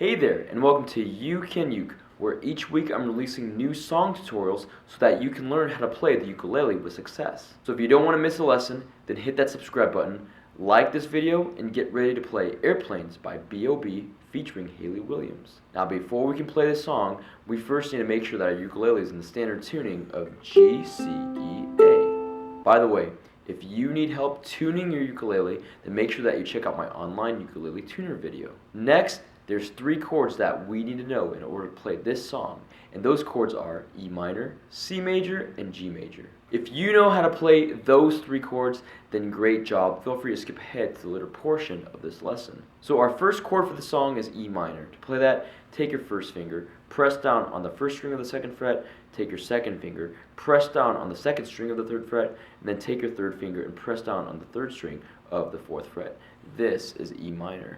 Hey there, and welcome to You Can Uke, where each week I'm releasing new song tutorials so that you can learn how to play the ukulele with success. So if you don't want to miss a lesson, then hit that subscribe button, like this video, and get ready to play Airplanes by B.o.B featuring Hayley Williams. Now before we can play this song, we first need to make sure that our ukulele is in the standard tuning of G, C, E, A. By the way, if you need help tuning your ukulele, then make sure that you check out my online ukulele tuner video. Next, there's 3 chords that we need to know in order to play this song, and those chords are E minor, C major, and G major. If you know how to play those 3 chords, then great job. Feel free to skip ahead to the later portion of this lesson. So our first chord for the song is E minor. To play that, take your first finger, press down on the first string of the 2nd fret, take your second finger, press down on the 2nd string of the 3rd fret, and then take your 3rd finger and press down on the 3rd string of the 4th fret. This is E minor.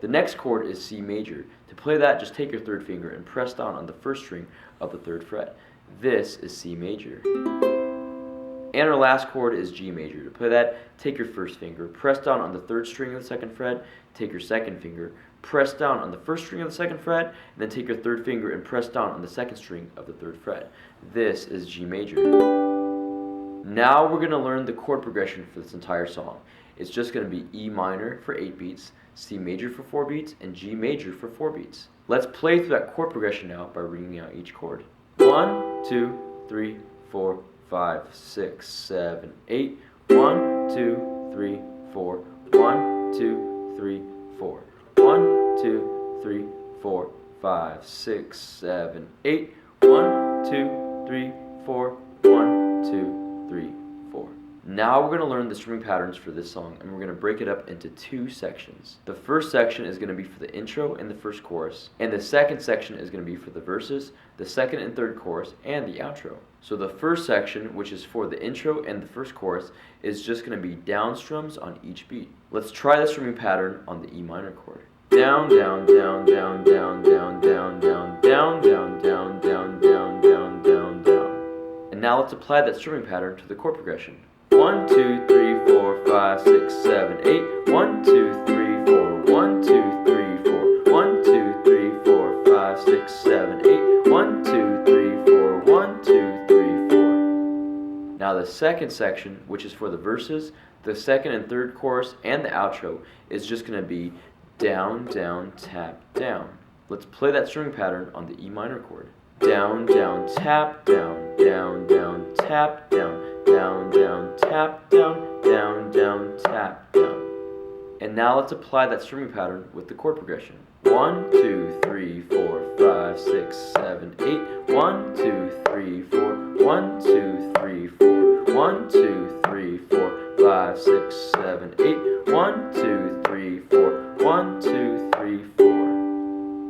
The next chord is C major. To play that, just take your 3rd finger and press down on the 1st string of the 3rd fret. This is C major. And our last chord is G major. To play that, take your 1st finger, press down on the 3rd string of the 2nd fret, take your 2nd finger, press down on the 1st string of the 2nd fret, and then take your 3rd finger and press down on the 2nd string of the 3rd fret. This is G major. Now we're going to learn the chord progression for this entire song. It's just going to be E minor for 8 beats, C major for 4 beats, and G major for 4 beats. Let's play through that chord progression now by reading out each chord. 1, 2, 3, 4, 5, 6, 7, 8. 1, 2, 3, 4. 1, 2, 3, 4. 1, 2, 3, 4, 5, 6, 7, 8. 1, 2, 3, 4. 1, 2, 3, 4. Now we're going to learn the strumming patterns for this song, and we're going to break it up into 2 sections. The first section is going to be for the intro and the first chorus, and the second section is going to be for the verses, the 2nd and 3rd chorus, and the outro. So the first section, which is for the intro and the first chorus, is just going to be down strums on each beat. Let's try the strumming pattern on the E minor chord. Down, down, down, down, down, down, down, down, down, down, down, down, down, down, down, down. And now let's apply that strumming pattern to the chord progression. 1, 2, 3, 4, 5, 6, 7, 8. 1, 2, 3, 4. 1, 2, 3, 4. 1, 2, 3, 4, 5, 6, 7, 8. 1, 2, 3, 4. 1, 2, 3, 4. Now the second section, which is for the verses, the 2nd and 3rd chorus, and the outro, is just going to be down, down, tap, down. Let's play that strumming pattern on the E minor chord. Down, down, tap, down, down, down, tap, down, down, down, tap, down, down, down, tap, down. And now let's apply that strumming pattern with the chord progression. 1, 2, 3, 4, 5, 6, 7, 8. 1, 2, 3, 4. 1, 2, 3, 4. 1, 2, 3, 4, 5, 6, 7, 8. 1, 2, 3, 4. 1, 2, 3, 4.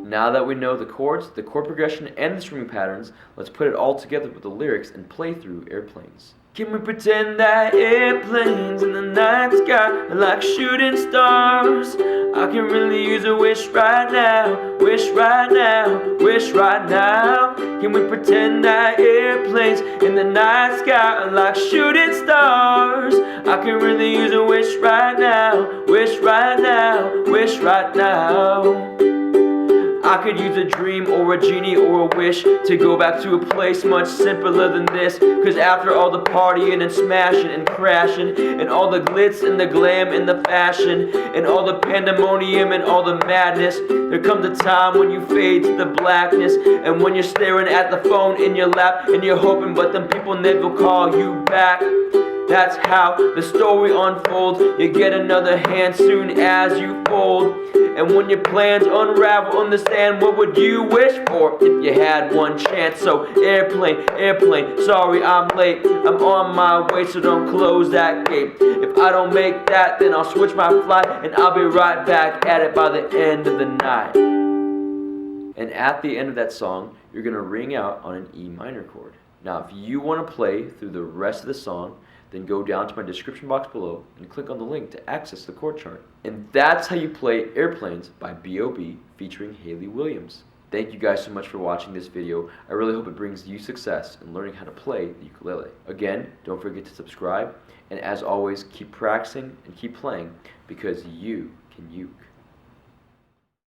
Now that we know the chords, the chord progression, and the strumming patterns, let's put it all together with the lyrics and play through Airplanes. Can we pretend that airplanes in the night sky are like shooting stars? I can really use a wish right now, wish right now, wish right now. Can we pretend that airplanes in the night sky are like shooting stars? I can really use a wish right now, wish right now, wish right now. I could use a dream or a genie or a wish to go back to a place much simpler than this. Cause after all the partying and smashing and crashing, and all the glitz and the glam and the fashion, and all the pandemonium and all the madness, there comes a time when you fade to the blackness, and when you're staring at the phone in your lap, and you're hoping but them people never call you back. That's how the story unfolds. You get another hand soon as you fold. And when your plans unravel, understand what would you wish for if you had one chance. So airplane, airplane, sorry I'm late. I'm on my way, so don't close that gate. If I don't make that, then I'll switch my flight, and I'll be right back at it by the end of the night. And at the end of that song, you're going to ring out on an E minor chord. Now if you want to play through the rest of the song, then go down to my description box below and click on the link to access the chord chart. And that's how you play Airplanes by B.o.B featuring Hayley Williams. Thank you guys so much for watching this video. I really hope it brings you success in learning how to play the ukulele. Again, don't forget to subscribe, and as always, keep practicing and keep playing because you can uke.